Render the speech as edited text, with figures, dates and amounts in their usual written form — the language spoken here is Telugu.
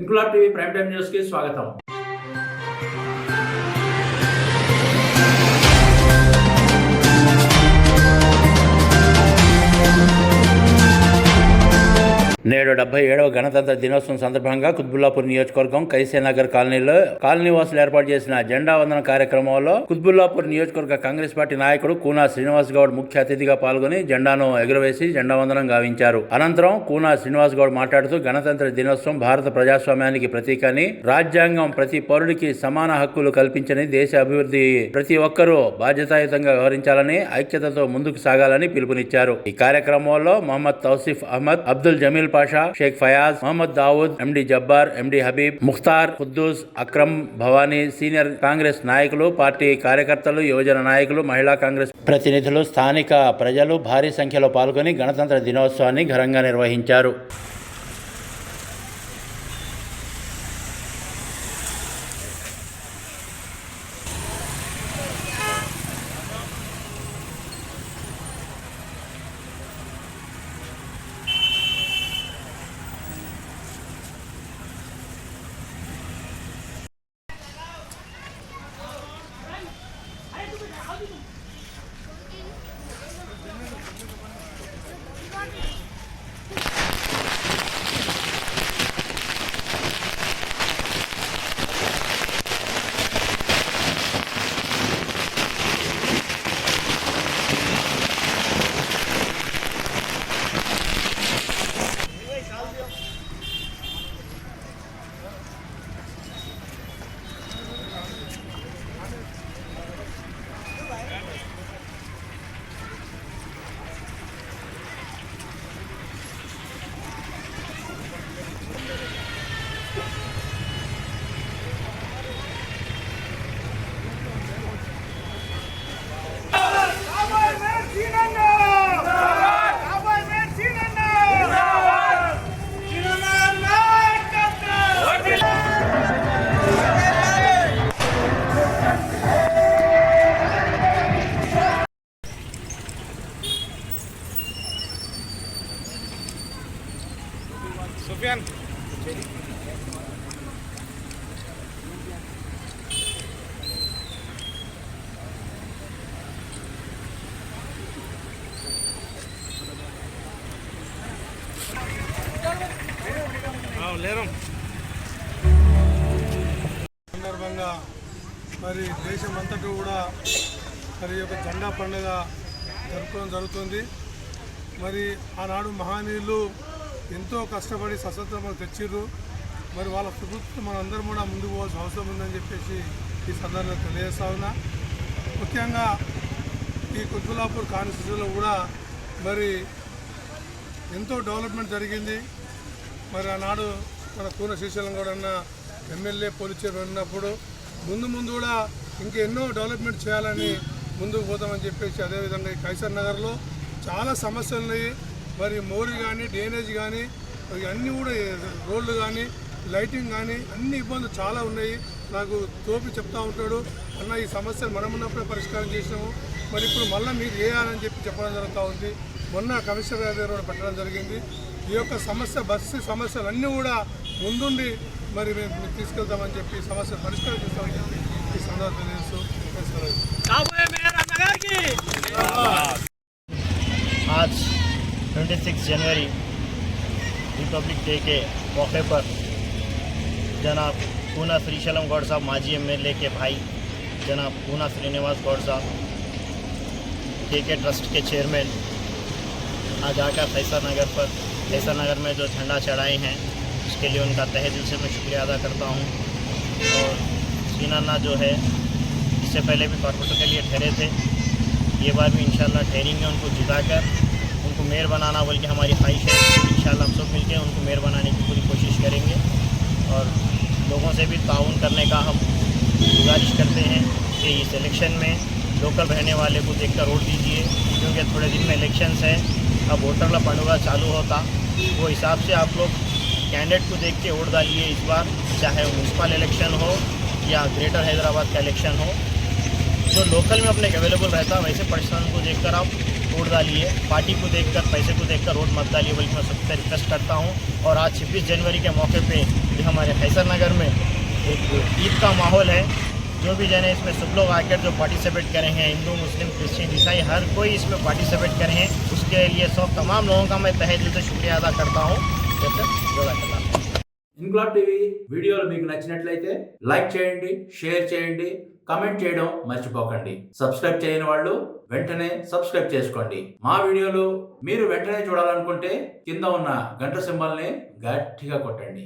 Inquilab TV prime time news కి స్వాగతం. నేడు 77వ గణతంత్ర దినోత్సవం సందర్భంగా కుత్బుల్లాపూర్ నియోజకవర్గం కైసేనగర్ కాలనీలో కాలనీవాసులు ఏర్పాటు చేసిన జెండా వందన కార్యక్రమంలో కుత్బుల్లాపూర్ నియోజకవర్గ కాంగ్రెస్ పార్టీ నాయకుడు కూనా శ్రీనివాస్ గౌడ్ ముఖ్య అతిథిగా పాల్గొని జెండాను ఎగురవేసి జెండా వందనం గావించారు. అనంతరం కూనా శ్రీనివాస్ గౌడ్ మాట్లాడుతూ గణతంత్ర దినోత్సవం భారత ప్రజాస్వామ్యానికి ప్రతీక అని, రాజ్యాంగం ప్రతి పౌరుడికి సమాన హక్కులు కల్పించని, దేశ అభివృద్ధి ప్రతి ఒక్కరూ బాధ్యతాయుతంగా వ్యవహరించాలని, ఐక్యతతో ముందుకు సాగాలని పిలుపునిచ్చారు. ఈ కార్యక్రమంలో మొహమ్మద్ తౌసిఫ్ అహ్మద్, అబ్దుల్ జమీల్ పాషా, షేక్ ఫయాజ్, మొహమ్మద్ దావుద్, ఎండి జబ్బార్, ఎండి హబీబ్, ముఖ్తార్, ఖుద్దూస్, అక్రమ్, భవానీ, సీనియర్ కాంగ్రెస్ నాయకులు, పార్టీ కార్యకర్తలు, యువజన నాయకులు, మహిళా కాంగ్రెస్ ప్రతినిధులు, స్థానిక ప్రజలు భారీ సంఖ్యలో పాల్గొని గణతంత్ర దినోత్సవాన్ని ఘనంగా నిర్వహించారు. Sofian. సందర్భంగా మరి దేశమంతటా కూడా మరి యొక్క జెండా పండుగ జరుపుకోవడం జరుగుతుంది. మరి ఆనాడు మహనీయులు ఎంతో కష్టపడి స్వతంత్రం తెచ్చిర్రు. మరి వాళ్ళ ప్రభుత్వం మనందరం కూడా ముందుకు పోవాల్సిన అవసరం ఉందని చెప్పేసి ఈ సందర్భంగా తెలియజేస్తా ఉన్నా. ముఖ్యంగా ఈ కుత్బుల్లాపూర్ కాన్స్టిట్యూన్సీలో కూడా మరి ఎంతో డెవలప్మెంట్ జరిగింది. మరి ఆనాడు మన కూన శ్రీశైలం గౌడ్ అన్న ఎమ్మెల్యే పోలీస్ చైర్మన్ ఉన్నప్పుడు ముందు కూడా ఇంకెన్నో డెవలప్మెంట్ చేయాలని ముందుకు పోతామని చెప్పేసి, అదేవిధంగా ఈ కైసర్ నగర్లో చాలా సమస్యలు ఉన్నాయి. మరి మోరీ కానీ, డ్రైనేజ్ కానీ, అన్నీ కూడా రోడ్లు కానీ, లైటింగ్ కానీ అన్ని ఇబ్బందులు చాలా ఉన్నాయి. నాకు తోపి చెప్తా ఉంటాడు, అన్న ఈ సమస్యలు మనం ఉన్నప్పుడే పరిష్కారం చేసినాము, మరి ఇప్పుడు మళ్ళీ మీరు చేయాలని చెప్పడం జరుగుతూ ఉంది. మొన్న కమిషనర్ గారి దగ్గర పెట్టడం జరిగింది. ఈ యొక్క బస్సు సమస్యలు అన్నీ కూడా ముందుండి మరి మేము తీసుకెళ్తామని చెప్పి సమస్యలు పరిష్కారం చేస్తామని చెప్పి ఈ సందర్భంగా తెలుస్తూ. आज 26 जनवरी रिपब्लिक डे के मौके पर जनाब पूना श्रीशैलम गौड़ साहब माजी एमएलए के भाई जनाब पूना श्रीनिवास गौड़ साहब के ट्रस्ट के चेयरमैन आज आकर कैसर नगर में जो झंडा चढ़ाए हैं उसके लिए उनका तहे दिल से मैं शुक्रिया अदा करता हूँ। और सीनाना जो है इससे पहले भी कॉर्पोरेटर के लिए ठहरे थे, ये बार भी इंशाल्लाह ठहरेंगे। उनको जिताकर उनको मेयर बनाना बल्कि हमारी ख्वाहिश है, इंशाल्लाह हम सब मिलकर उनको मेयर बनाने की पूरी कोशिश करेंगे। और लोगों से भी ताउन करने का हम गुजारिश करते हैं कि इस इलेक्शन में लोकल रहने वाले को देखकर वोट दीजिए, क्योंकि थोड़े दिन में इलेक्शंस है। अब वोटर का पंडुगा चालू होता, वो हिसाब से आप लोग कैंडिडेट को देख के वोट डालिए इस बार, चाहे म्यूनसिपल इलेक्शन हो या ग्रेटर हैदराबाद का इलेक्शन हो, जो लोकल में अपने अवेलेबल रहता है वैसे पर्सन को देखकर आप वोट डालिए, पार्टी को देखकर, पैसे को देखकर वोट मत डालिए, बल्कि मैं सबसे रिक्वेस्ट करता हूँ। और आज 26 जनवरी के मौके पे ये हमारे कैसर नगर में एक ईद का माहौल है। जो भी जन है इसमें सब लोग आकर जो पार्टिसिपेट करें हैं, हिंदू, मुस्लिम, क्रिश्चियन, ईसाई, हर कोई इसमें पार्टिसिपेट करें हैं, उसके लिए सब तमाम लोगों का मैं तहे दिल से शुक्रिया अदा करता हूँ। ఇన్క్లాబ్ టీవీ వీడియోలు మీకు నచ్చినట్లయితే లైక్ చేయండి, షేర్ చేయండి, కమెంట్ చేయడం మర్చిపోకండి. సబ్స్క్రైబ్ చేయని వాళ్ళు వెంటనే సబ్స్క్రైబ్ చేసుకోండి. మా వీడియోలు మీరు వెంటనే చూడాలనుకుంటే కింద ఉన్న గంట సింబల్ని గట్టిగా కొట్టండి.